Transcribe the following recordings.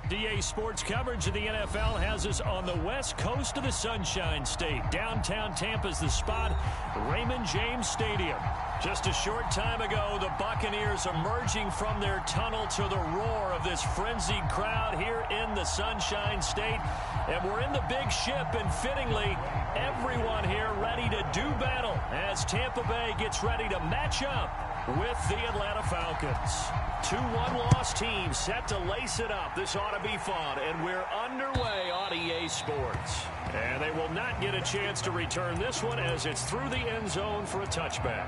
DA Sports coverage of the NFL has us on the west coast of the Sunshine State. Downtown Tampa's the spot, Raymond James Stadium. Just a short time ago, the Buccaneers emerging from their tunnel to the roar of this frenzied crowd here in the Sunshine State. And we're in the big ship, and fittingly, everyone here ready to do battle as Tampa Bay gets ready to match up with the Atlanta Falcons. 2-1 loss team set to lace it up. This ought to be fun, and we're underway on EA Sports. And they will not get a chance to return this one as it's through the end zone for a touchback.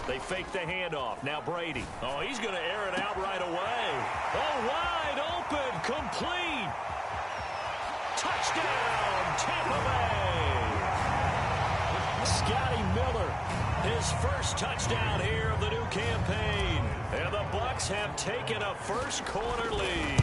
They fake the handoff. Now Brady. Oh, he's going to air it out right away. Oh, wide open. Complete. Touchdown, Tampa Bay. Scotty Miller, his first touchdown here of the new campaign. And the Bucs have taken a first quarter lead.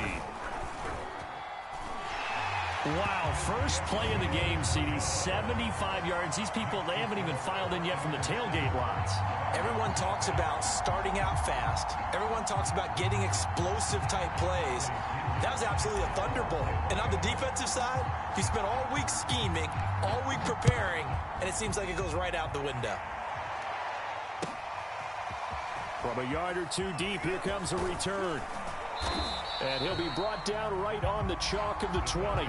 Wow, first play in the game, CD, 75 yards. These people, they haven't even filed in yet from the tailgate lots. Everyone talks about starting out fast. Everyone talks about getting explosive type plays. That was absolutely a thunderbolt. And on the defensive side, he spent all week scheming, all week preparing, and it seems like it goes right out the window. From a yard or two deep, here comes a return. And he'll be brought down right on the chalk of the 20.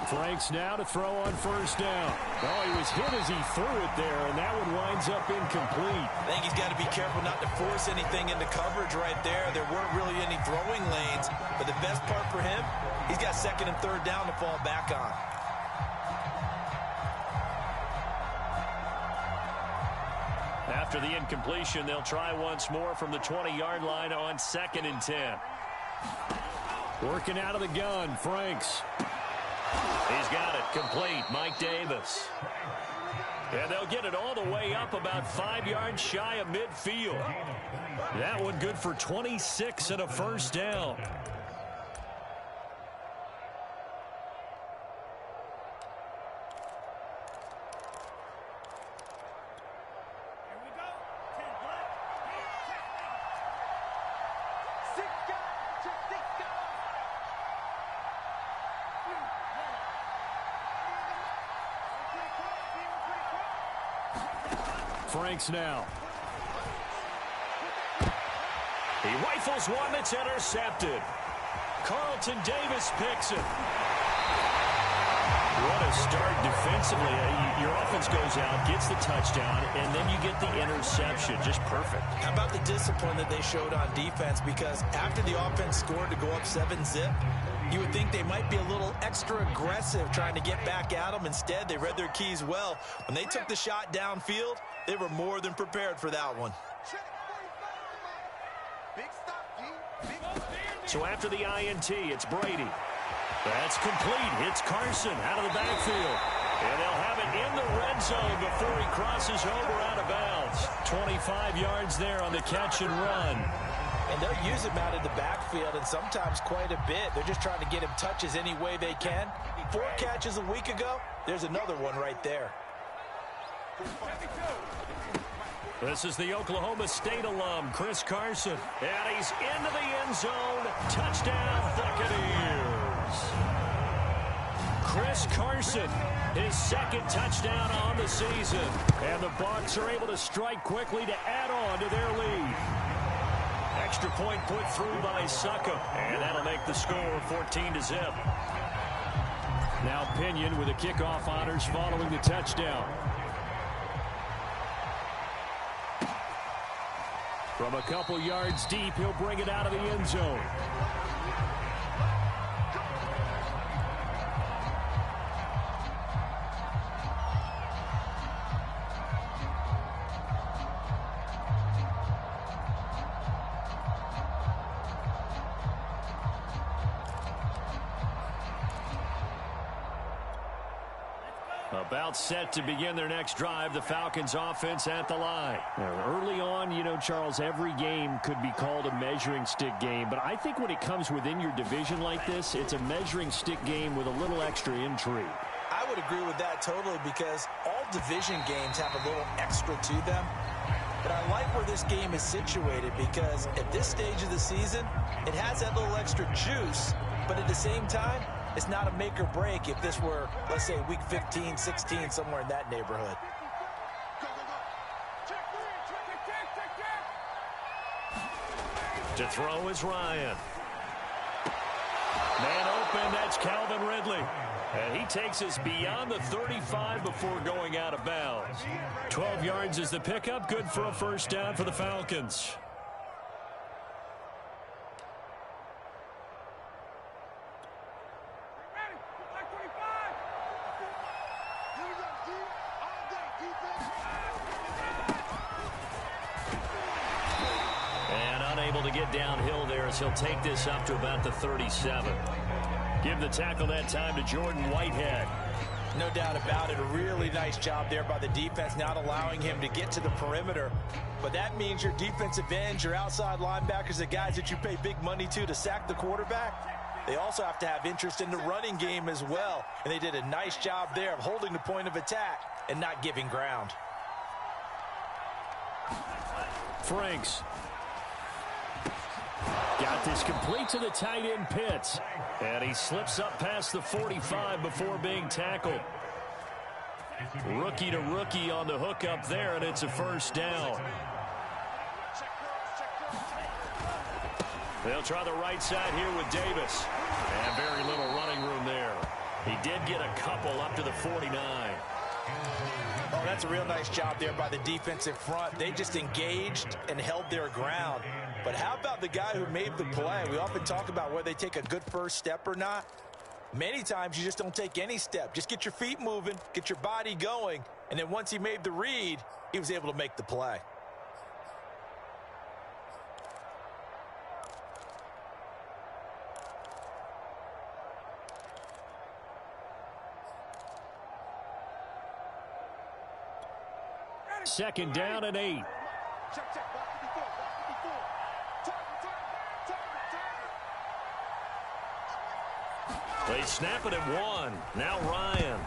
Franks now to throw on first down. Oh, he was hit as he threw it there, and that one winds up incomplete. I think he's got to be careful not to force anything into coverage right there. There weren't really any throwing lanes, but the best part for him, he's got second and third down to fall back on. After the incompletion, they'll try once more from the 20-yard line on 2nd and 10. Working out of the gun, Franks. He's got it complete. Mike Davis. And they'll get it all the way up about 5 yards shy of midfield. That one good for 26 and a first down. Franks now. He rifles one that's intercepted. Carlton Davis picks it. What a start defensively. Your offense goes out, gets the touchdown, and then you get the interception. Just perfect. How about the discipline that they showed on defense? Because after the offense scored to go up 7-zip, you would think they might be a little extra aggressive trying to get back at them. Instead, they read their keys well. When they took the shot downfield, they were more than prepared for that one. So after the INT, it's Brady. That's complete. It's Carson out of the backfield. And they'll have it in the red zone before he crosses over out of bounds. 25 yards there on the catch and run. And they'll use him out of the backfield, and sometimes quite a bit. They're just trying to get him touches any way they can. 4 catches a week ago. There's another one right there. This is the Oklahoma State alum, Chris Carson. And he's into the end zone. Touchdown, Buccaneers. Chris Carson, his second touchdown on the season. And the Bucs are able to strike quickly to add on to their lead. Extra point put through by Suckup. And that'll make the score 14-0. Now Pinion with the kickoff honors following the touchdown. From a couple yards deep, he'll bring it out of the end zone. About set to begin their next drive, the Falcons offense at the line. Now, early on, you know, Charles, every game could be called a measuring stick game, but I think when it comes within your division like this, it's a measuring stick game with a little extra intrigue. I would agree with that totally, because all division games have a little extra to them. But I like where this game is situated, because at this stage of the season, it has that little extra juice, but at the same time, it's not a make or break if this were, let's say, week 15, 16, somewhere in that neighborhood. To throw is Ryan. Man open, that's Calvin Ridley. And he takes us beyond the 35 before going out of bounds. 12 yards is the pickup, good for a first down for the Falcons. Downhill there as he'll take this up to about the 37. Give the tackle that time to Jordan Whitehead. No doubt about it. A really nice job there by the defense, not allowing him to get to the perimeter. But that means your defensive ends, your outside linebackers, the guys that you pay big money to sack the quarterback, they also have to have interest in the running game as well. And they did a nice job there of holding the point of attack and not giving ground. Franks. Got this complete to the tight end Pitts. And he slips up past the 45 before being tackled. Rookie to rookie on the hook up there, and it's a first down. They'll try the right side here with Davis. And very little running room there. He did get a couple up to the 49. Oh, that's a real nice job there by the defensive front. They just engaged and held their ground. But how about the guy who made the play? We often talk about whether they take a good first step or not. Many times you just don't take any step. Just get your feet moving, get your body going, and then once he made the read, he was able to make the play. Second down and 8. They snap it at 1. Now Ryan.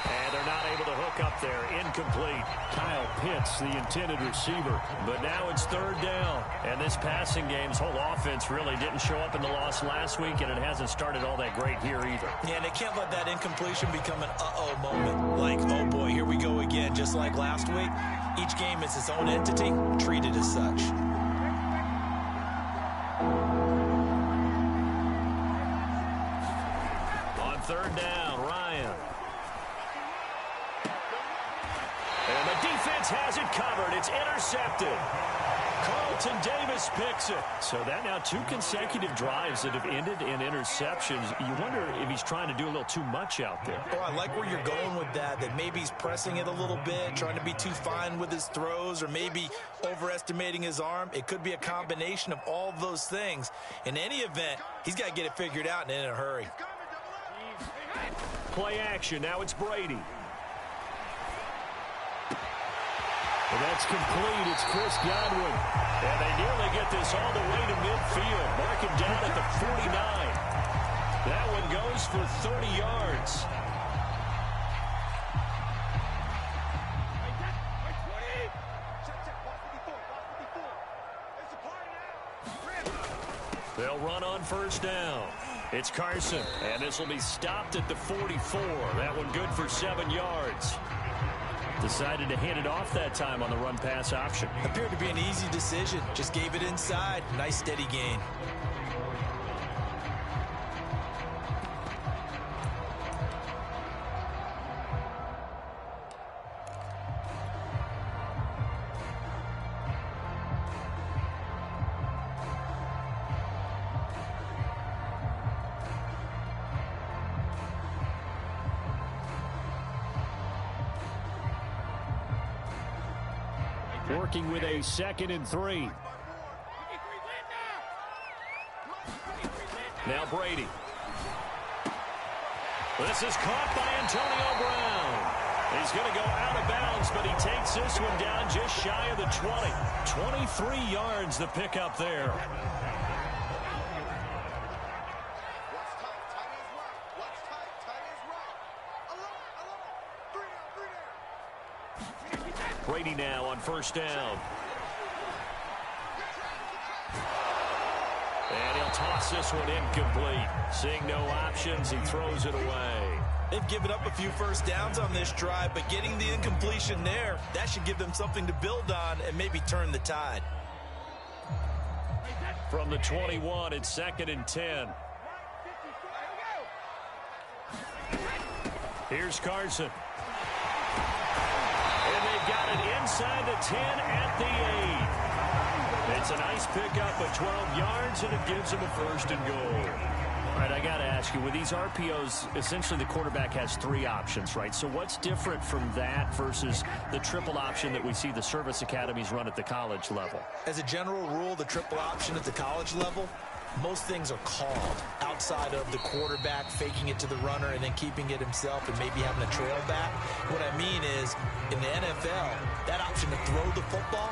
And they're not able to hook up there. Incomplete. Kyle Pitts, the intended receiver. But now it's third down. And this passing game's whole offense really didn't show up in the loss last week, and it hasn't started all that great here either. Yeah, and they can't let that incompletion become an uh-oh moment. Like, oh boy, here we go again. Just like last week, each game is its own entity, treated as such. Third down, Ryan. And the defense has it covered. It's intercepted. Carlton Davis picks it. So that now 2 consecutive drives that have ended in interceptions. You wonder if he's trying to do a little too much out there. Oh, I like where you're going with that maybe he's pressing it a little bit, trying to be too fine with his throws, or maybe overestimating his arm. It could be a combination of all of those things. In any event, he's got to get it figured out and in a hurry. Play action. Now it's Brady. And that's complete. It's Chris Godwin. And they nearly get this all the way to midfield. Mark him down at the 49. That one goes for 30 yards. They'll run on first down. It's Carson, and this will be stopped at the 44. That one good for 7 yards. Decided to hand it off that time on the run-pass option. Appeared to be an easy decision. Just gave it inside. Nice steady gain. Working with a 2nd and 3. Now Brady. This is caught by Antonio Brown. He's going to go out of bounds, but he takes this one down just shy of the 20. 23 yards the pickup there. Brady now on 1st down. And he'll toss this one incomplete. Seeing no options, he throws it away. They've given up a few first downs on this drive, but getting the incompletion there, that should give them something to build on and maybe turn the tide. From the 21, it's 2nd and 10. Here's Carson. And they've got it inside the 10 at the 8. It's a nice pickup of 12 yards, and it gives them a 1st and goal. All right, I got to ask you, with these RPOs, essentially the quarterback has 3 options, right? So what's different from that versus the triple option that we see the service academies run at the college level? As a general rule, the triple option at the college level, most things are called outside of the quarterback faking it to the runner and then keeping it himself and maybe having a trail back. What I mean is, in the NFL, that option to throw the football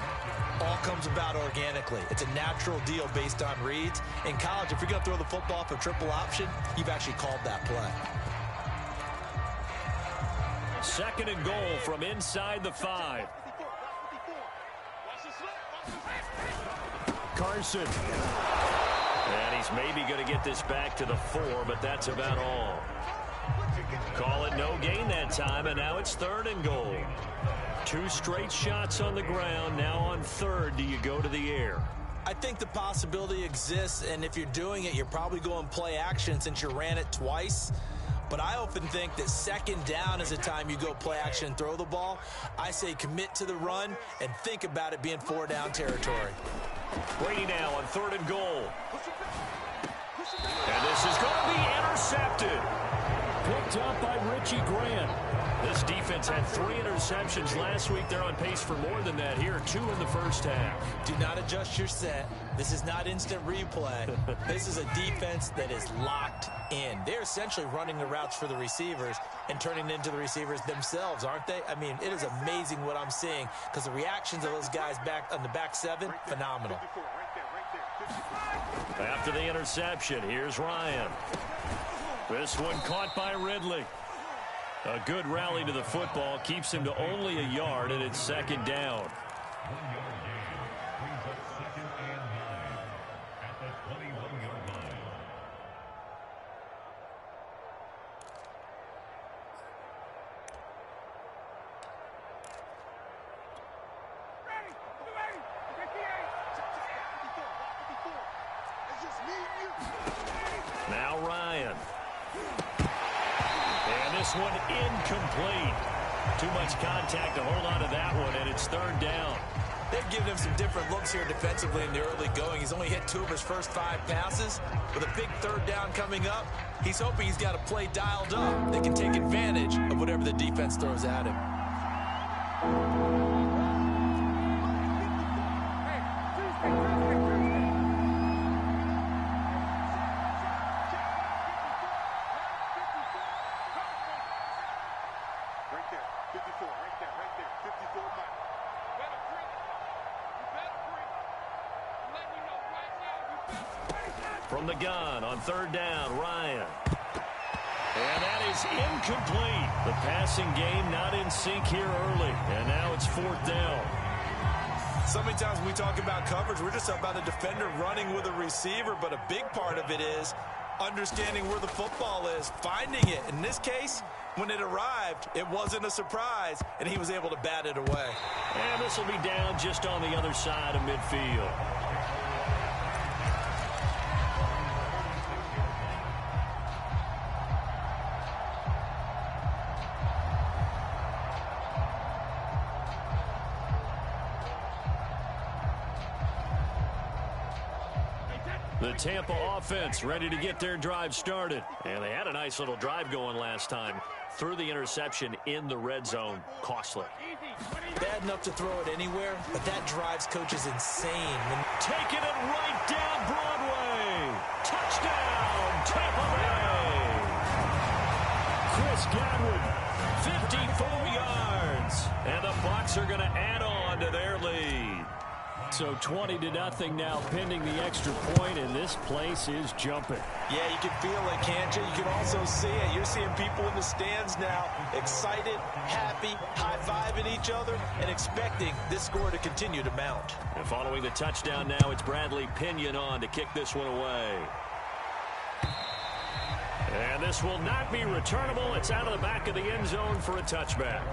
all comes about organically. It's a natural deal based on reads. In college, if you're going to throw the football for triple option, you've actually called that play. 2nd and goal from inside the 5. Carson. And he's maybe going to get this back to the 4, but that's about all. Call it no gain that time, and now it's 3rd and goal. 2 straight shots on the ground. Now on 3rd, do you go to the air? I think the possibility exists, and if you're doing it, you're probably going play action since you ran it twice. But I often think that 2nd down is the time you go play action and throw the ball. I say commit to the run and think about it being 4-down territory. Brady now on 3rd and goal. And this is going to be intercepted. Picked up by Richie Grant. This defense had 3 interceptions last week. They're on pace for more than that here. 2 in the first half. Do not adjust your set. This is not instant replay. This is a defense that is locked in. They're essentially running the routes for the receivers and turning it into the receivers themselves, aren't they? I mean, it is amazing what I'm seeing because the reactions of those guys back on the back 7, phenomenal. After the interception, here's Ryan. This one caught by Ridley. A good rally to the football keeps him to only a yard, and it's 2nd down. Now Ryan. And this one incomplete. Too much contact to hold on to that one, and it's 3rd down. They've given him some different looks here defensively in the early going. He's only hit 2 of his first 5 passes. With a big 3rd down coming up, he's hoping he's got a play dialed up that can take advantage of whatever the defense throws at him. From the gun on 3rd down, Ryan. And that is incomplete. The passing game not in sync here early. And now it's 4th down. So many times when we talk about coverage, we're just about a defender running with a receiver, but a big part of it is understanding where the football is, finding it. In this case, when it arrived, it wasn't a surprise, and he was able to bat it away. And this will be down just on the other side of midfield. The Tampa offense ready to get their drive started. And they had a nice little drive going last time. Threw the interception in the red zone. Costly. Bad setting up to throw it anywhere, but that drives coaches insane. Taking it right down Broadway. Touchdown, Tampa Bay. Chris Godwin, 54 yards. And the Bucs are going to add on to their lead. So 20-0 now, pending the extra point, and this place is jumping. Yeah, you can feel it, can't you? You can also see it. You're seeing people in the stands now, excited, happy, high-fiving each other, and expecting this score to continue to mount. And following the touchdown now, it's Bradley Pinion on to kick this one away. And this will not be returnable. It's out of the back of the end zone for a touchback.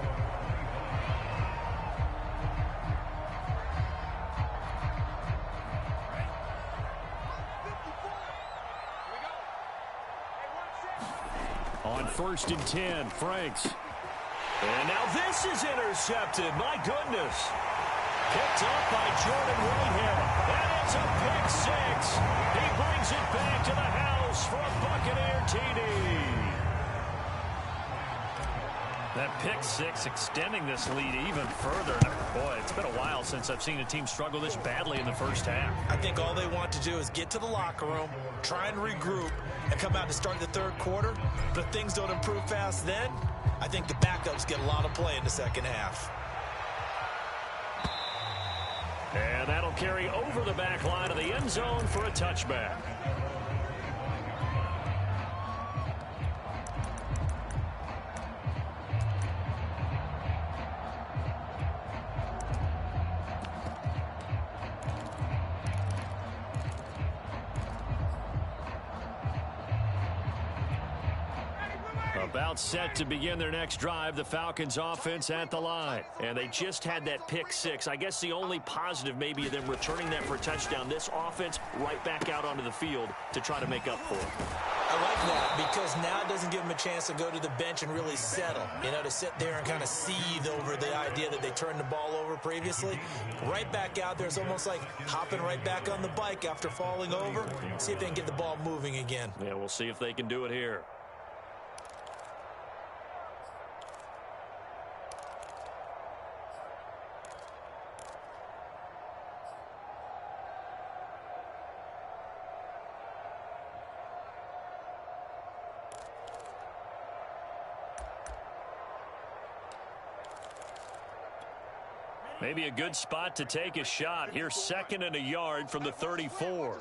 On 1st and 10, Franks. And now this is intercepted. My goodness. Picked up by Jordan Whitehead. And it's a pick six. He brings it back to the house for a Buccaneer TD. That pick six extending this lead even further. Boy, it's been a while since I've seen a team struggle this badly in the first half. I think all they want to do is get to the locker room, try and regroup, and come out to start the third quarter. But if things don't improve fast then, I think the backups get a lot of play in the second half. And that'll carry over the back line of the end zone for a touchback. About set to begin their next drive, the Falcons offense at the line. And they just had that pick six. I guess the only positive maybe of them returning that for a touchdown. This offense right back out onto the field to try to make up for it. I like that because now it doesn't give them a chance to go to the bench and really settle. You know, to sit there and kind of seethe over the idea that they turned the ball over previously. Right back out there. It's almost like hopping right back on the bike after falling over. See if they can get the ball moving again. Yeah, we'll see if they can do it here. Maybe a good spot to take a shot. Here's 2nd and a yard from the 34.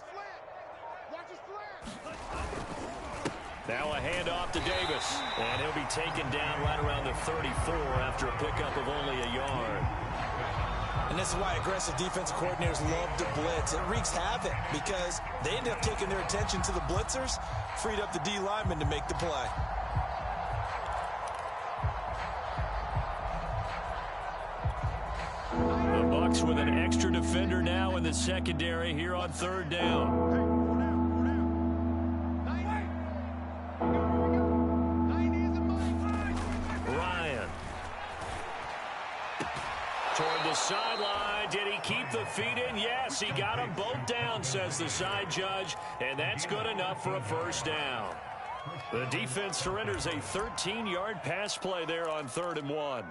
Now a handoff to Davis. And he'll be taken down right around the 34 after a pickup of only a yard. And this is why aggressive defensive coordinators love to blitz. It wreaks havoc because they end up taking their attention to the blitzers, freed up the D lineman to make the play. The Bucs with an extra defender now in the secondary here on 3rd down. Ryan. Toward the sideline. Did he keep the feet in? Yes, he got them both down, says the side judge. And that's good enough for a 1st down. The defense surrenders a 13-yard pass play there on 3rd and 1.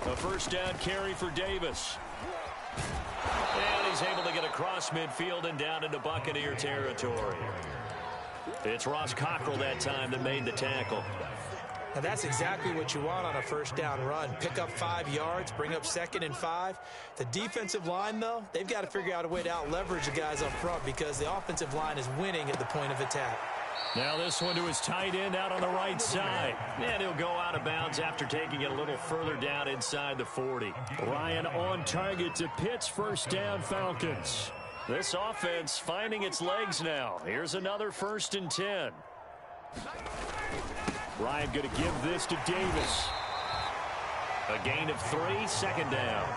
A 1st down carry for Davis. And he's able to get across midfield and down into Buccaneer territory. It's Ross Cockrell that time that made the tackle. Now that's exactly what you want on a 1st down run. Pick up 5 yards, bring up 2nd and 5. The defensive line, though, they've got to figure out a way to out-leverage the guys up front because the offensive line is winning at the point of attack. Now this one to his tight end out on the right side. And he'll go out of bounds after taking it a little further down inside the 40. Ryan on target to Pitt's 1st down Falcons. This offense finding its legs now. Here's another 1st and 10. Ryan going to give this to Davis. A gain of 3, 2nd down.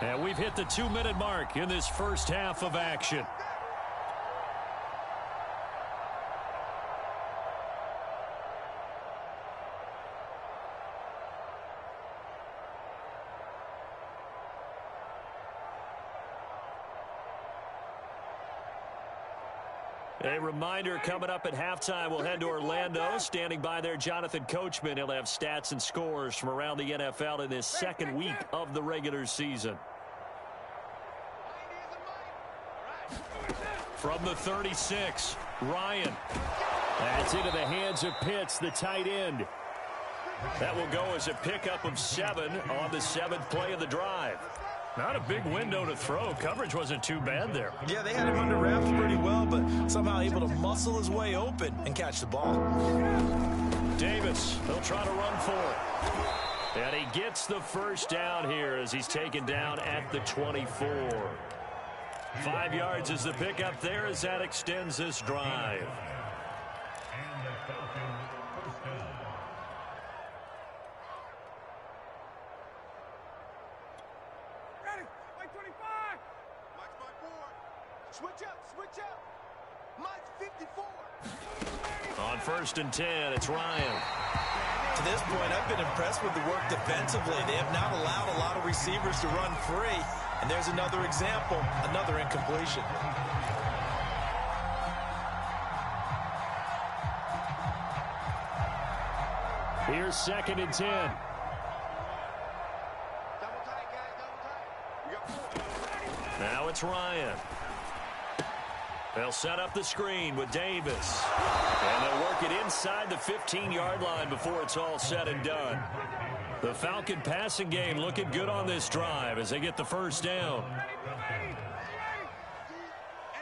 And we've hit the 2-minute mark in this first half of action. A reminder coming up at halftime, we'll head to Orlando. Standing by there, Jonathan Coachman. He'll have stats and scores from around the NFL in this second week of the regular season. From the 36, Ryan. That's into the hands of Pitts, the tight end. That will go as a pickup of 7 on the 7th play of the drive. Not a big window to throw. Coverage wasn't too bad there. Yeah, they had him under wraps pretty well, but somehow able to muscle his way open and catch the ball. Davis, he'll try to run for it. And he gets the first down here as he's taken down at the 24. 5 yards is the pickup there as that extends this drive. Switch up. Mike 54. On 1st and 10, it's Ryan. To this point, I've been impressed with the work defensively. They have not allowed a lot of receivers to run free. And there's another example, another incompletion. Here's 2nd and 10. Double tight, guys, double tight. Now it's Ryan. They'll set up the screen with Davis. And they'll work it inside the 15-yard line before it's all said and done. The Falcon passing game looking good on this drive as they get the first down.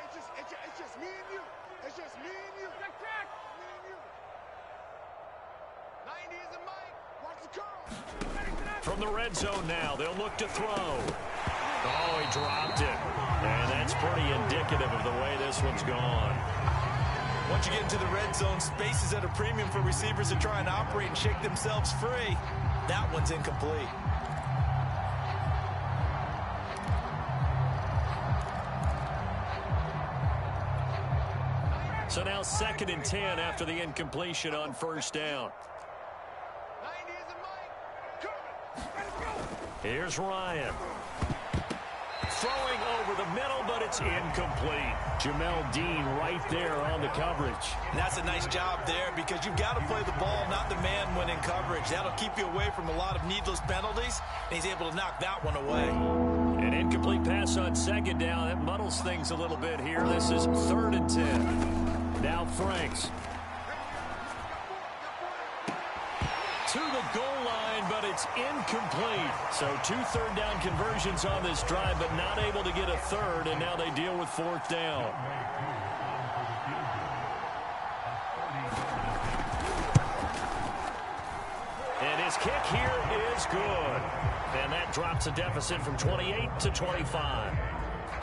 It's just me and you. It's just me and you. Me and you. 90 is a Mike. Watch the curl. From the red zone now, they'll look to throw. Oh, he dropped it. And that's pretty indicative of the way this one's gone. Once you get into the red zone, space is at a premium for receivers to try and operate and shake themselves free. That one's incomplete. So now 2nd and 10 after the incompletion on first down. 90 is a Mike. Here's Ryan. Throwing over the middle, but it's incomplete. Jamel Dean right there on the coverage. And that's a nice job there because you've got to play the ball, not the man when in coverage. That'll keep you away from a lot of needless penalties, and he's able to knock that one away. An incomplete pass on 2nd down. That muddles things a little bit here. This is 3rd and 10. Now Franks. To the goal line, but it's incomplete. So 2 third down conversions on this drive, but not able to get a third, and now they deal with 4th down. And his kick here is good. And that drops a deficit from 28 to 25.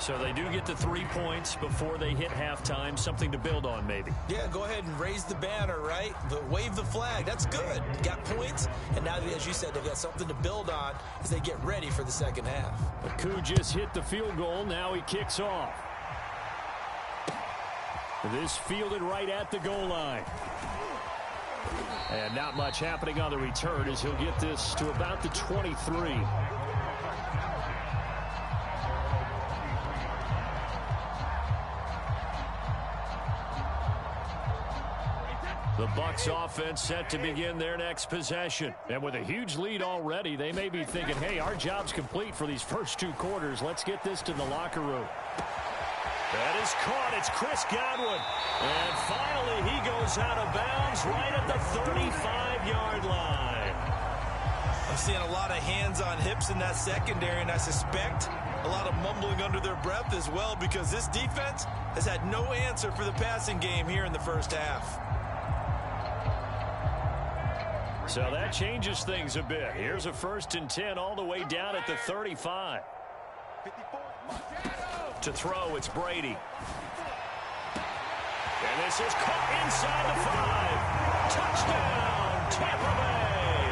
So they do get to 3 points before they hit halftime. Something to build on, maybe. Yeah, go ahead and raise the banner, right? Wave the flag. That's good. Got points, and now, as you said, they've got something to build on as they get ready for the second half. Aku just hit the field goal. Now he kicks off. This fielded right at the goal line. And not much happening on the return as he'll get this to about the 23. The Bucs offense set to begin their next possession. And with a huge lead already, they may be thinking, hey, our job's complete for these first 2 quarters. Let's get this to the locker room. That is caught. It's Chris Godwin. And finally, he goes out of bounds right at the 35-yard line. I'm seeing a lot of hands on hips in that secondary, and I suspect a lot of mumbling under their breath as well because this defense has had no answer for the passing game here in the first half. So that changes things a bit. Here's a 1st and 10 all the way down at the 35. To throw, it's Brady. And this is caught inside the 5. Touchdown, Tampa Bay.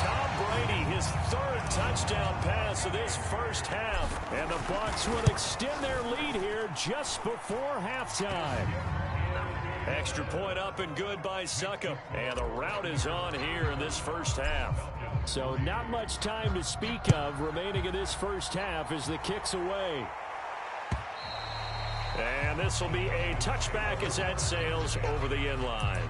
Tom Brady, his 3rd touchdown pass of this first half. And the Bucs will extend their lead here just before halftime. Extra point up and good by Succop. And the route is on here in this first half. So not much time to speak of remaining in this first half as the kick's away. And this will be a touchback as that sails over the end line.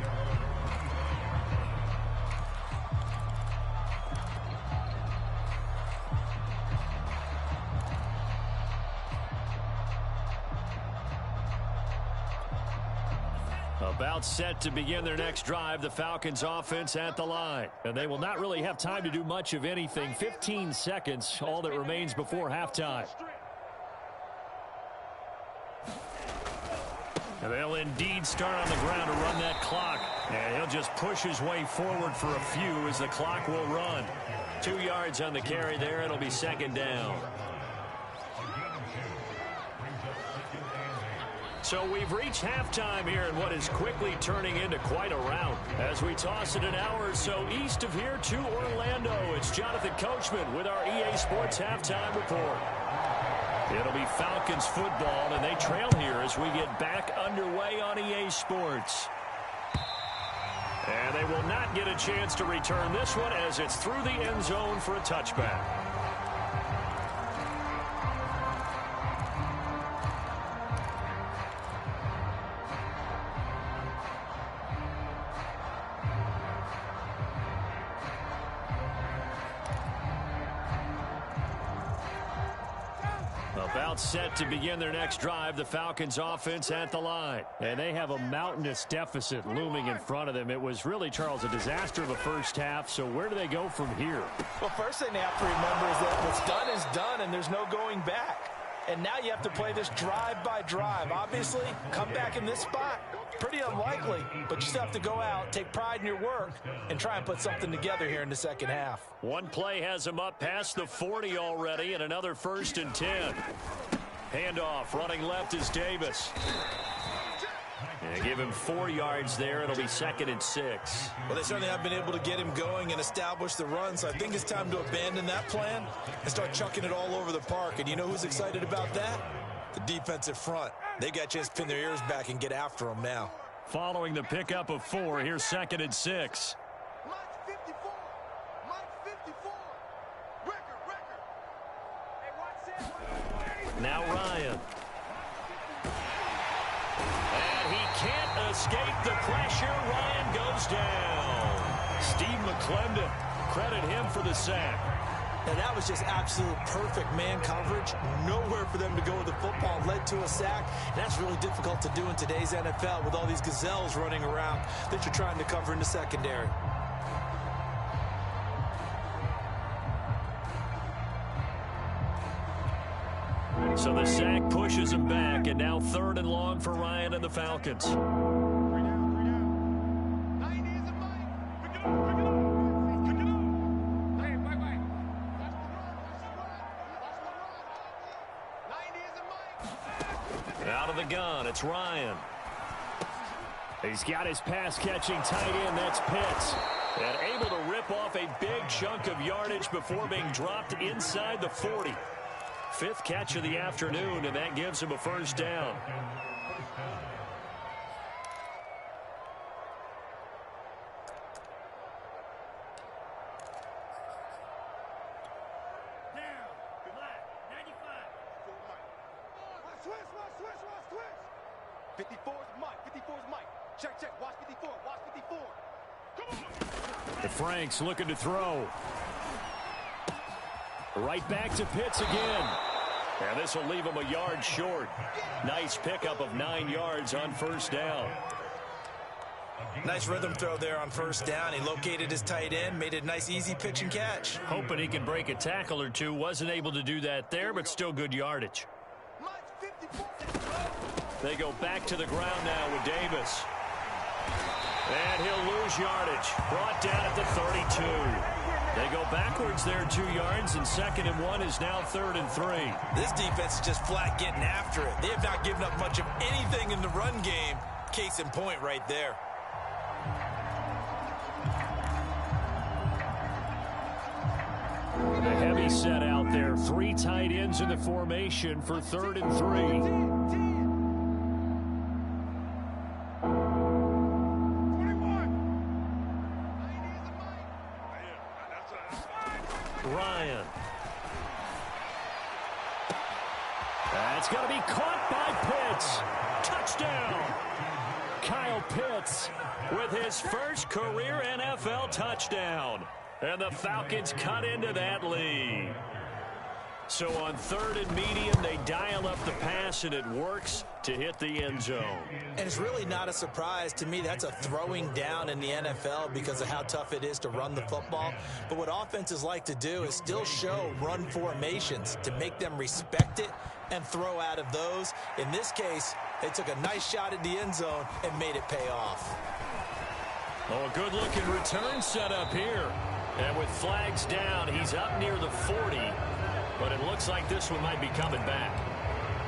About set to begin their next drive, the Falcons offense at the line. And they will not really have time to do much of anything. 15 seconds, all that remains before halftime. And they'll indeed start on the ground to run that clock. And he'll just push his way forward for a few as the clock will run. 2 yards on the carry there. It'll be second down. So we've reached halftime here in what is quickly turning into quite a rout. As we toss it an hour or so east of here to Orlando, it's Jonathan Coachman with our EA Sports Halftime Report. It'll be Falcons football, and they trail here as we get back underway on EA Sports. And they will not get a chance to return this one as it's through the end zone for a touchback. About set to begin their next drive, the Falcons offense at the line. And they have a mountainous deficit looming in front of them. It was really, Charles, a disaster of a first half. So where do they go from here? Well, first thing they have to remember is that what's done is done, and there's no going back. And now you have to play this drive by drive. Obviously, come back in this spot. Pretty unlikely, but you still have to go out, take pride in your work, and try and put something together here in the second half. One play has him up past the 40 already, and another 1st and 10. Handoff, running left is Davis. And give him 4 yards there. It'll be 2nd and 6. Well, they certainly have been able to get him going and establish the run, so I think it's time to abandon that plan and start chucking it all over the park. And you know who's excited about that? The defensive front. They got a chance to pin their ears back and get after them now. Following the pickup of 4, here's 2nd and 6. Mike 54. Mike 54. Record. Hey, watch it. Now Ryan. And he can't escape the pressure. Ryan goes down. Steve McClendon, credit him for the sack. And that was just absolute perfect man coverage. Nowhere for them to go with the football. Led to a sack. And that's really difficult to do in today's NFL with all these gazelles running around that you're trying to cover in the secondary. So the sack pushes him back, and now 3rd and long for Ryan and the Falcons. 3 down. 90 is a Mike. Pick it up. Hey, Mike. Watch the run. 90 is a Mike. Out of the gun, it's Ryan. He's got his pass-catching tight end, that's Pitts. And able to rip off a big chunk of yardage before being dropped inside the 40. 5th catch of the afternoon, and that gives him a 1st down. Switch. 54 is Mike. Check. Watch 54. Come on. The Franks looking to throw. Right back to Pitts again. And this will leave him a yard short. Nice pickup of 9 yards on 1st down. Nice rhythm throw there on 1st down. He located his tight end, made a nice easy pitch and catch. Hoping he can break a tackle or two. Wasn't able to do that there, but still good yardage. They go back to the ground now with Davis. And he'll lose yardage. Brought down at the 32. They go backwards there 2 yards, and 2nd and 1 is now 3rd and 3. This defense is just flat getting after it. They have not given up much of anything in the run game. Case in point right there. The heavy set out there. 3 tight ends in the formation for 3rd and 3. Ryan. That's going to be caught by Pitts. Touchdown. Kyle Pitts with his first career NFL touchdown. And the Falcons cut into that lead. So on 3rd and medium, they dial up the pass, and it works to hit the end zone. And it's really not a surprise. To me, that's a throwing down in the NFL because of how tough it is to run the football. But what offenses like to do is still show run formations to make them respect it and throw out of those. In this case, they took a nice shot at the end zone and made it pay off. Oh, a good-looking return set up here. And with flags down, he's up near the 40. But it looks like this one might be coming back.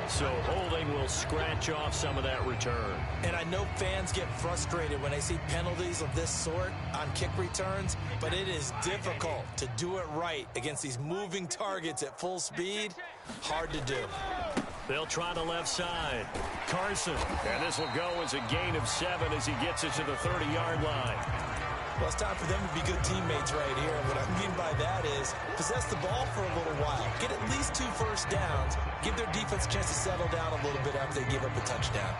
So holding will scratch off some of that return. And I know fans get frustrated when they see penalties of this sort on kick returns, but it is difficult to do it right against these moving targets at full speed. Hard to do. They'll try the left side. Carson. And this will go as a gain of 7 as he gets it to the 30-yard line. Well, it's time for them to be good teammates right here. And what I mean by that is possess the ball for a little while. Get at least 2 first downs. Give their defense a chance to settle down a little bit after they give up a touchdown.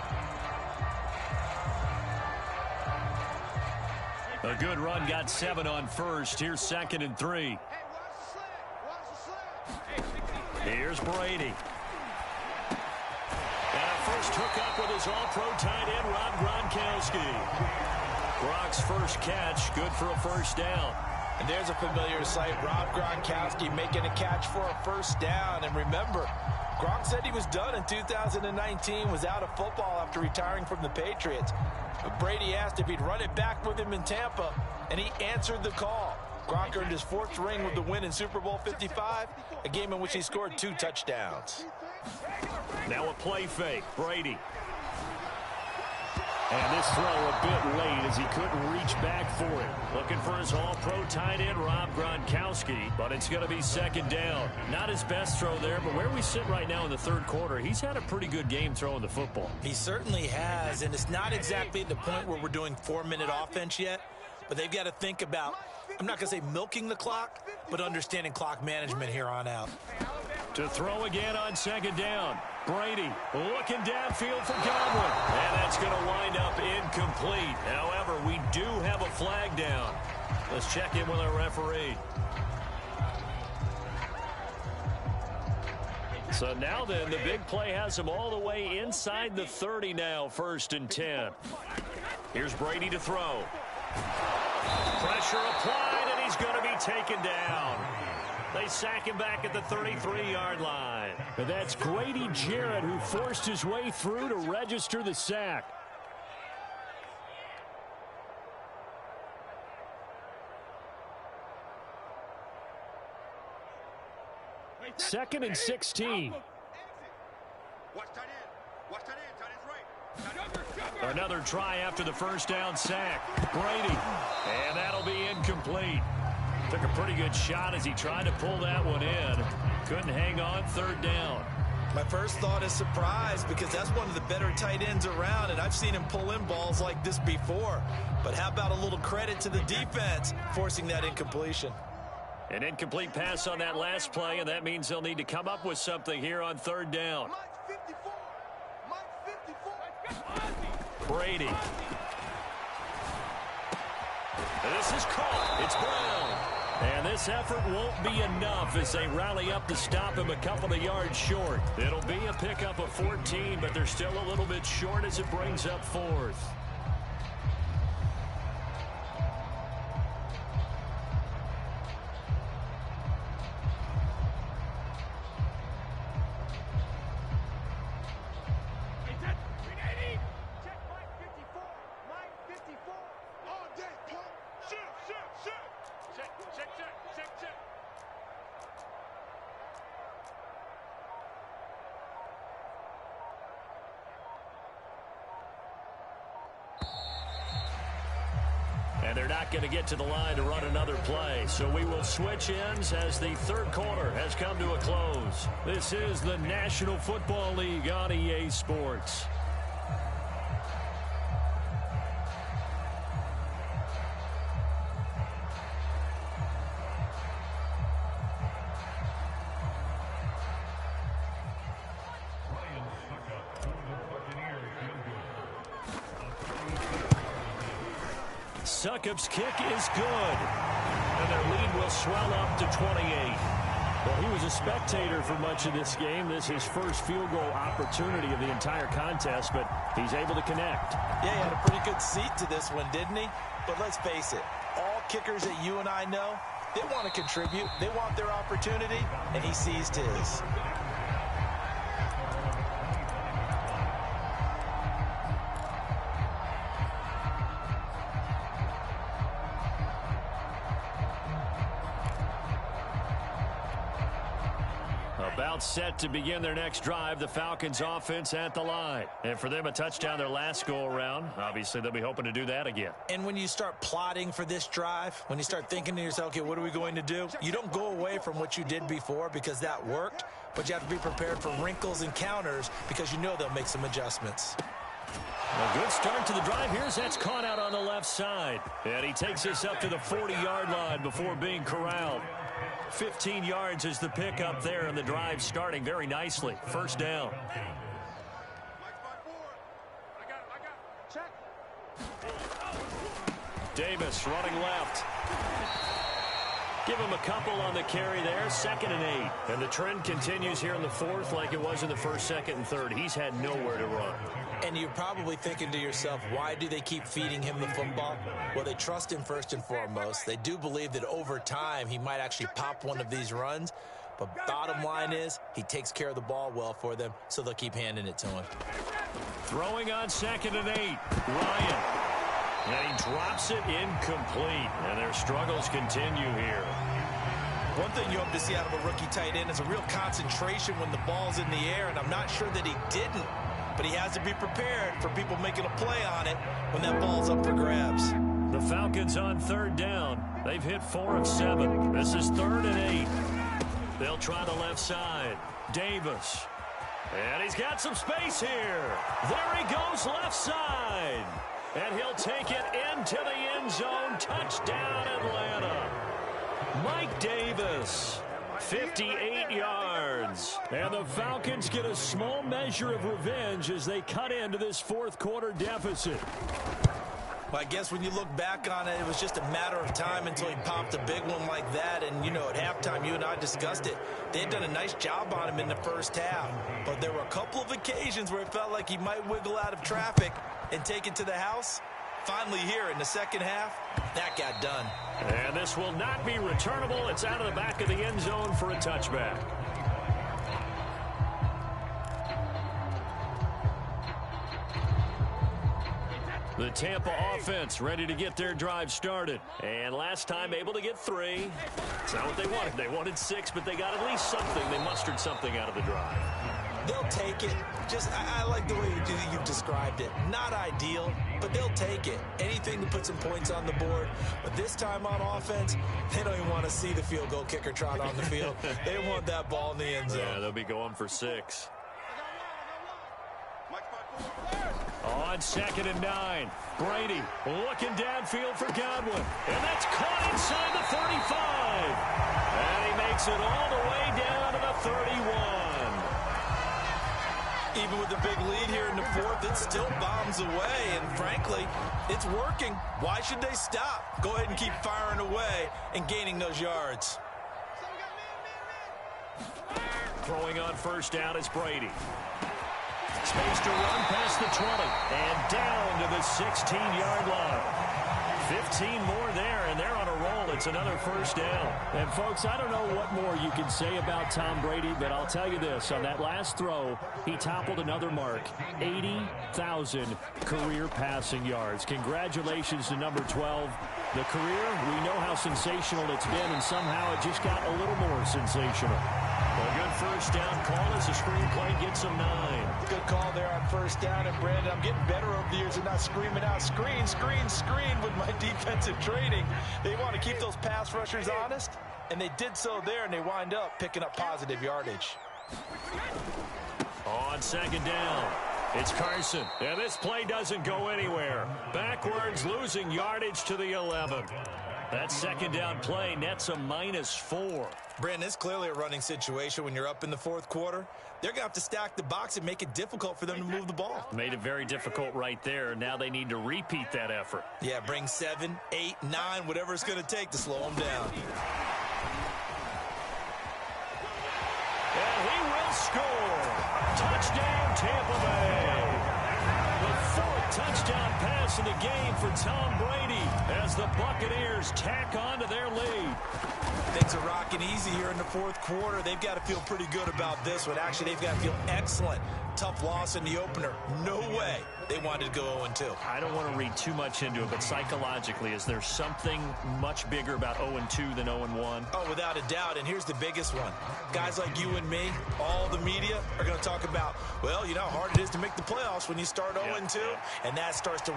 A good run got 7 on first. Here's 2nd and 3. Here's Brady. And a first hookup with his all-pro tight end, Rob Gronkowski. Gronk's first catch, good for a first down. And there's a familiar sight. Rob Gronkowski making a catch for a first down. And remember, Gronk said he was done in 2019, was out of football after retiring from the Patriots. But Brady asked if he'd run it back with him in Tampa, and he answered the call. Gronk earned his 4th ring with the win in Super Bowl 55, a game in which he scored 2 touchdowns. Now a play fake, Brady. And this throw a bit late as he couldn't reach back for it. Looking for his all-pro tight end, Rob Gronkowski, but it's going to be 2nd down. Not his best throw there, but where we sit right now in the 3rd quarter, he's had a pretty good game throwing the football. He certainly has, and it's not exactly at the point where we're doing 4-minute offense yet, but they've got to think about, I'm not going to say milking the clock, but understanding clock management here on out. To throw again on 2nd down. Brady looking downfield for Godwin. And that's going to wind up incomplete. However, we do have a flag down. Let's check in with our referee. So now then, the big play has him all the way inside the 30 now, 1st and 10. Here's Brady to throw. Pressure applied, and he's going to be taken down. They sack him back at the 33-yard line. And that's Grady Jarrett who forced his way through to register the sack. Second and 16. Another try after the first down sack. Brady. And that'll be incomplete. Took a pretty good shot as he tried to pull that one in. Couldn't hang on, 3rd down. My first thought is surprise because that's one of the better tight ends around, and I've seen him pull in balls like this before. But how about a little credit to the defense forcing that incompletion? An incomplete pass on that last play, and that means they'll need to come up with something here on 3rd down. Brady. This is caught. It's Brown. And this effort won't be enough as they rally up to stop him a couple of yards short. It'll be a pickup of 14, but they're still a little bit short as it brings up 4th. And they're not going to get to the line to run another play. So we will switch ends as the 3rd quarter has come to a close. This is the National Football League on EA Sports. Succop's kick is good. And their lead will swell up to 28. Well, he was a spectator for much of this game. This is his first field goal opportunity of the entire contest, but he's able to connect. Yeah, he had a pretty good seat to this one, didn't he? But let's face it, all kickers that you and I know, they want to contribute. They want their opportunity, and he seized his. About set to begin their next drive, the Falcons offense at the line. And for them, a touchdown their last go-around. Obviously, they'll be hoping to do that again. And when you start plotting for this drive, when you start thinking to yourself, okay, what are we going to do? You don't go away from what you did before because that worked, but you have to be prepared for wrinkles and counters because you know they'll make some adjustments. A good start to the drive. Here's that's caught out on the left side. And he takes this up to the 40-yard line before being corralled. 15 yards is the pickup there, and the drive starting very nicely. First down. Davis running left. Give him a couple on the carry there. 2nd and 8. And the trend continues here in the fourth like it was in the first, second, and third. He's had nowhere to run. And you're probably thinking to yourself, why do they keep feeding him the football? Well, they trust him first and foremost. They do believe that over time he might actually pop one of these runs. But bottom line is he takes care of the ball well for them, so they'll keep handing it to him. Throwing on 2nd and 8. Ryan. And he drops it incomplete. And their struggles continue here. One thing you hope to see out of a rookie tight end is a real concentration when the ball's in the air, and I'm not sure that he didn't. But he has to be prepared for people making a play on it when that ball's up for grabs. The Falcons on 3rd down. They've hit 4 of 7. This is 3rd and 8. They'll try the left side. Davis. And he's got some space here. There he goes left side. And he'll take it into the end zone. Touchdown, Atlanta. Mike Davis. 58 yards. And the Falcons get a small measure of revenge as they cut into this fourth quarter deficit. Well, I guess when you look back on it, it was just a matter of time until he popped a big one like that. And, you know, at halftime, you and I discussed it. They had done a nice job on him in the first half. But there were a couple of occasions where it felt like he might wiggle out of traffic and take it to the house. Finally here in the second half, that got done. And this will not be returnable. It's out of the back of the end zone for a touchback. The Tampa offense ready to get their drive started. And last time able to get 3. It's not what they wanted. They wanted 6, but they got at least something. They mustered something out of the drive. They'll take it. I like the way you described it. Not ideal, but they'll take it. Anything to put some points on the board. But this time on offense, they don't even want to see the field goal kicker trot on the field. They want that ball in the end zone. Yeah, they'll be going for 6. On 2nd and 9, Brady looking downfield for Godwin. And that's caught inside the 35. And he makes it all the way down to the 31. Even with a big lead here in the fourth, it still bombs away. And frankly, it's working. Why should they stop? Go ahead and keep firing away and gaining those yards. Throwing on first down is Brady. Space to run past the 20 and down to the 16-yard line. 15 more there, and they're on a roll. It's another first down. And, folks, I don't know what more you can say about Tom Brady, but I'll tell you this. On that last throw, he toppled another mark, 80,000 career passing yards. Congratulations to number 12. The career, we know how sensational it's been, and somehow it just got a little more sensational. A good first down call as the screen play gets him 9. Good call there on first down. And, Brandon, I'm getting better over the years and not screaming out, screen, screen, screen with my defensive training. They want to keep those pass rushers honest, and they did so there, and they wind up picking up positive yardage. On second down, it's Carson. And this play doesn't go anywhere. Backwards, losing yardage to the 11. That second down play nets a -4. Brandon, it's clearly a running situation when you're up in the fourth quarter. They're going to have to stack the box and make it difficult for them to move the ball. Made it very difficult right there. Now they need to repeat that effort. Yeah, bring 7, 8, 9, whatever it's going to take to slow them down. And he will score. Touchdown, Tampa Bay. The fourth touchdown pass in the game for Tom Brady as the Buccaneers tack on to their lead. Things are rocking easy here in the fourth quarter. They've got to feel pretty good about this one. Actually, they've got to feel excellent. Tough loss in the opener. No way they wanted to go 0-2. I don't want to read too much into it, but psychologically, is there something much bigger about 0-2 than 0-1? Oh, without a doubt, and here's the biggest one. Guys like you and me, all the media, are going to talk about, well, you know how hard it is to make the playoffs when you start 0-2, and that starts to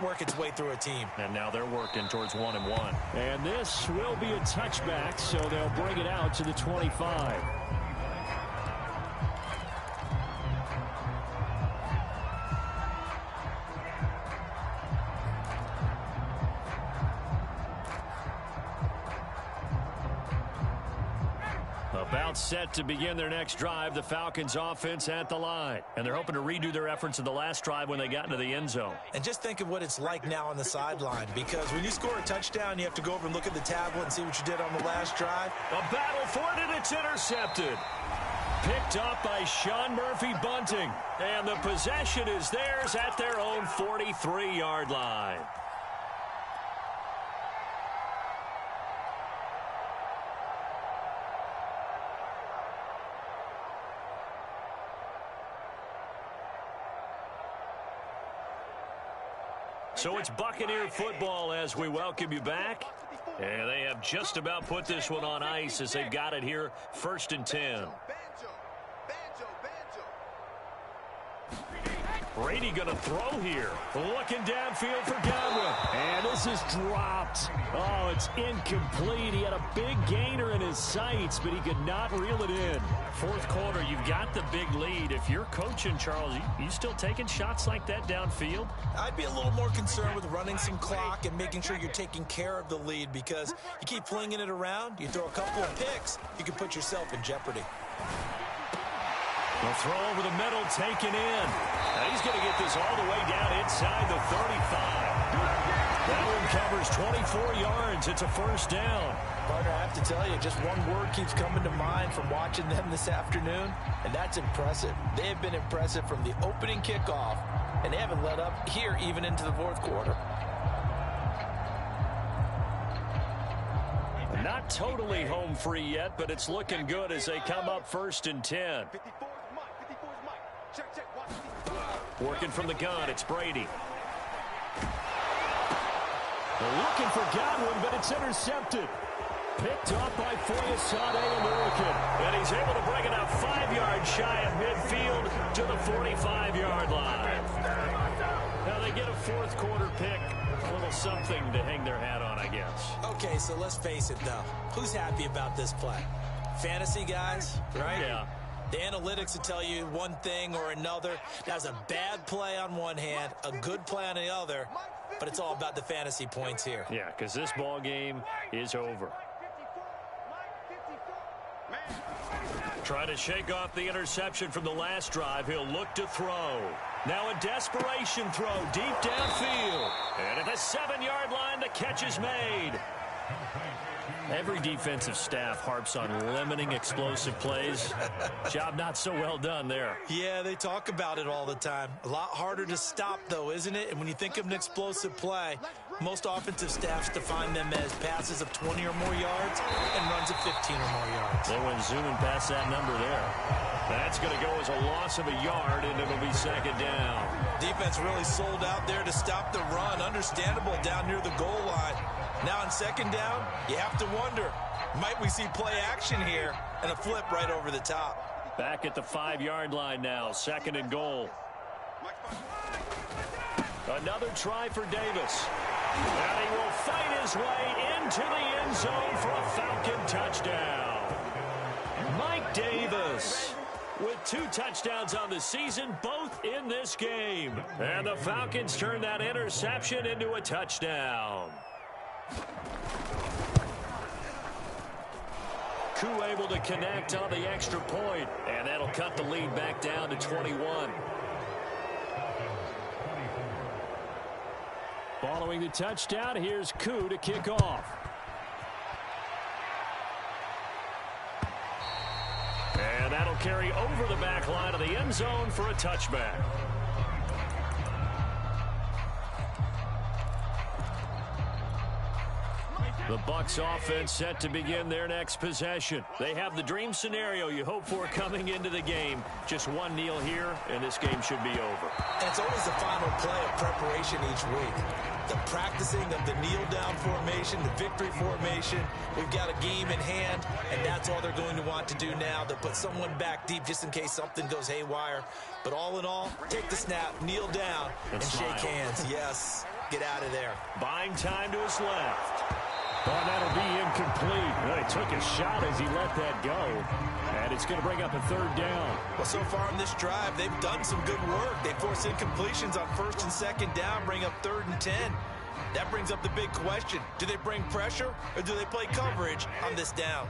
work its way through a team. And now they're working towards 1-1. And this will be a touchback, so they'll bring it out to the 25. About set to begin their next drive, the Falcons offense at the line. And they're hoping to redo their efforts in the last drive when they got into the end zone. And just think of what it's like now on the sideline, because when you score a touchdown, you have to go over and look at the tablet and see what you did on the last drive. A battle for it, and it's intercepted. Picked up by Sean Murphy-Bunting. And the possession is theirs at their own 43-yard line. So it's Buccaneer football as we welcome you back. And they have just about put this one on ice as they've got it here, 1st and 10. Brady going to throw here. Looking downfield for Godwin. And this is dropped. Oh, it's incomplete. He had a big gainer in his sights, but he could not reel it in. Fourth quarter, you've got the big lead. If you're coaching, Charles, you still taking shots like that downfield? I'd be a little more concerned with running some clock and making sure you're taking care of the lead, because you keep flinging it around, you throw a couple of picks, you can put yourself in jeopardy. They'll throw over the middle, taken in. Now he's going to get this all the way down inside the 35. That one covers 24 yards. It's a first down. Partner, I have to tell you, just one word keeps coming to mind from watching them this afternoon, and that's impressive. They have been impressive from the opening kickoff, and they haven't let up here even into the fourth quarter. Not totally home free yet, but it's looking good as they come up 1st and 10. Working from the gun, it's Brady. They're looking for Godwin, but it's intercepted. Picked up by Foyesade American. And he's able to bring it up 5 yards shy of midfield to the 45-yard line. Now they get a fourth quarter pick. A little something to hang their hat on, I guess. Okay, so let's face it, though. Who's happy about this play? Fantasy guys, right? Yeah. The analytics will tell you one thing or another. That's a bad play on one hand, a good play on the other, but it's all about the fantasy points here. Yeah, because this ball game is over. Trying to shake off the interception from the last drive. He'll look to throw. Now a desperation throw deep downfield. And at the 7-yard line, the catch is made. Every defensive staff harps on limiting explosive plays. Job not so well done there. Yeah, they talk about it all the time. A lot harder to stop, though, isn't it? And when you think of an explosive play, most offensive staffs define them as passes of 20 or more yards and runs of 15 or more yards. They went zooming past that number there. That's going to go as a loss of a yard, and it'll be 2nd down. Defense really sold out there to stop the run. Understandable down near the goal line. Now on 2nd down, you have to wonder, might we see play action here and a flip right over the top? Back at the 5-yard line now, 2nd and goal. Another try for Davis. And he will fight his way into the end zone for a Falcon touchdown. Mike Davis with 2 touchdowns on the season, both in this game. And the Falcons turn that interception into a touchdown. Koo able to connect on the extra point, and that'll cut the lead back down to 21. Following the touchdown, here's Koo to kick off. And that'll carry over the back line of the end zone for a touchback. The Bucs offense set to begin their next possession. They have the dream scenario you hope for coming into the game. Just one kneel here, and this game should be over. And it's always the final play of preparation each week. The practicing of the kneel-down formation, the victory formation. We've got a game in hand, and that's all they're going to want to do now. They'll put someone back deep just in case something goes haywire. But all in all, take the snap, kneel down, and shake hands. Yes, get out of there. Buying time to his left. Oh, that'll be incomplete. Well, he took a shot as he let that go. And it's going to bring up a third down. Well, so far in this drive, they've done some good work. They force incompletions on first and second down, bring up 3rd and 10. That brings up the big question. Do they bring pressure or do they play coverage on this down?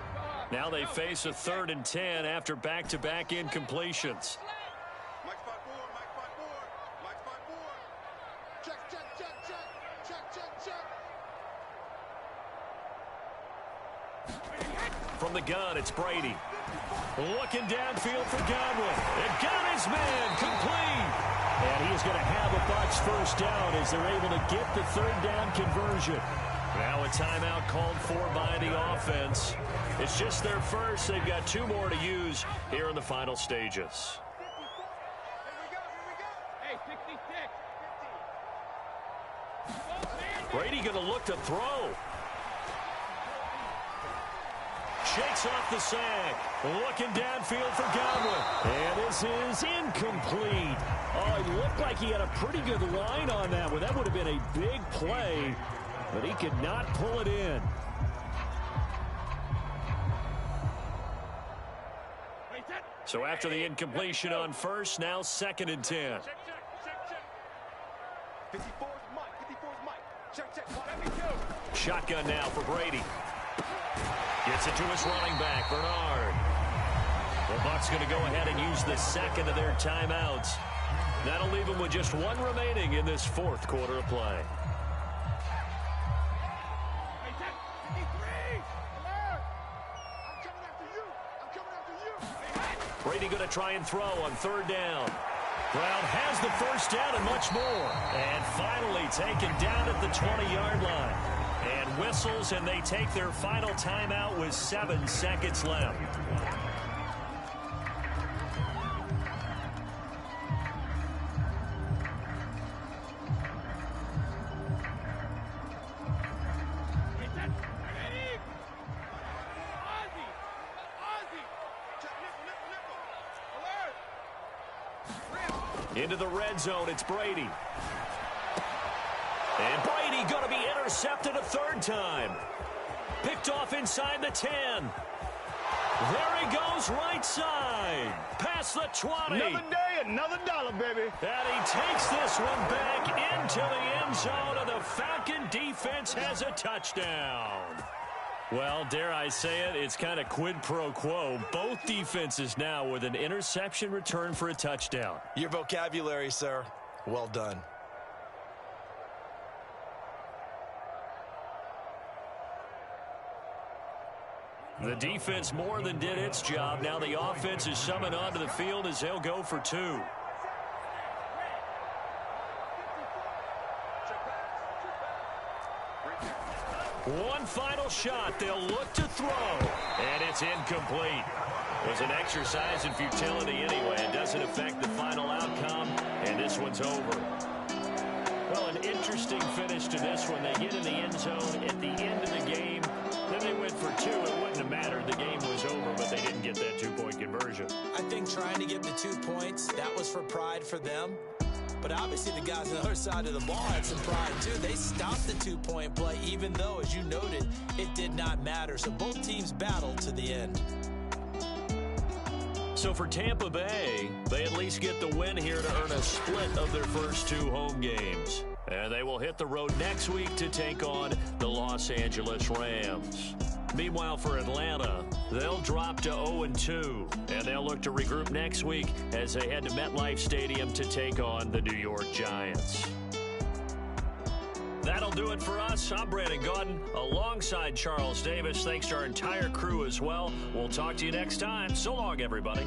Now they face a 3rd and 10 after back-to-back incompletions. From the gun, it's Brady. Looking downfield for Godwin. And got his man complete. And he's going to have a Bucs first down as they're able to get the 3rd down conversion. Now a timeout called for by the offense. It's just their first. They've got 2 more to use here in the final stages. Brady going to look to throw. Shakes off the sack. Looking downfield for Godwin. And this is incomplete. Oh, it looked like he had a pretty good line on that one. That would have been a big play, but he could not pull it in. So after the incompletion on first, now 2nd and 10. Shotgun now for Brady. Gets it to his running back, Bernard. The Bucs going to go ahead and use the 2nd of their timeouts. That'll leave them with just 1 remaining in this 4th quarter of play. Brady going to try and throw on 3rd down. Brown has the first down and much more. And finally taken down at the 20-yard line. And whistles, and they take their final timeout with 7 seconds left. Into the red zone, it's Brady. And Brady going to be intercepted a 3rd time. Picked off inside the 10. There he goes right side. Past the 20. Another day, another dollar, baby. And he takes this one back into the end zone, and the Falcon defense has a touchdown. Well, dare I say it, it's kind of quid pro quo. Both defenses now with an interception return for a touchdown. Your vocabulary, sir. Well done. The defense more than did its job. Now the offense is summoned onto the field as they'll go for 2. One final shot. They'll look to throw. And it's incomplete. It was an exercise in futility anyway. It doesn't affect the final outcome. And this one's over. Well, an interesting finish to this one. They get in the end zone at the end of the game. Then they went for 2. It wouldn't have mattered. The game was over, but they didn't get that 2-point conversion. I think trying to get the 2 points, that was for pride for them. But obviously the guys on the other side of the ball had some pride too. They stopped the 2-point play, even though, as you noted, it did not matter. So both teams battled to the end. So for Tampa Bay, they at least get the win here to earn a split of their first 2 home games. And they will hit the road next week to take on the Los Angeles Rams. Meanwhile, for Atlanta, they'll drop to 0-2, and they'll look to regroup next week as they head to MetLife Stadium to take on the New York Giants. That'll do it for us. I'm Brandon Gaudin alongside Charles Davis. Thanks to our entire crew as well. We'll talk to you next time. So long, everybody.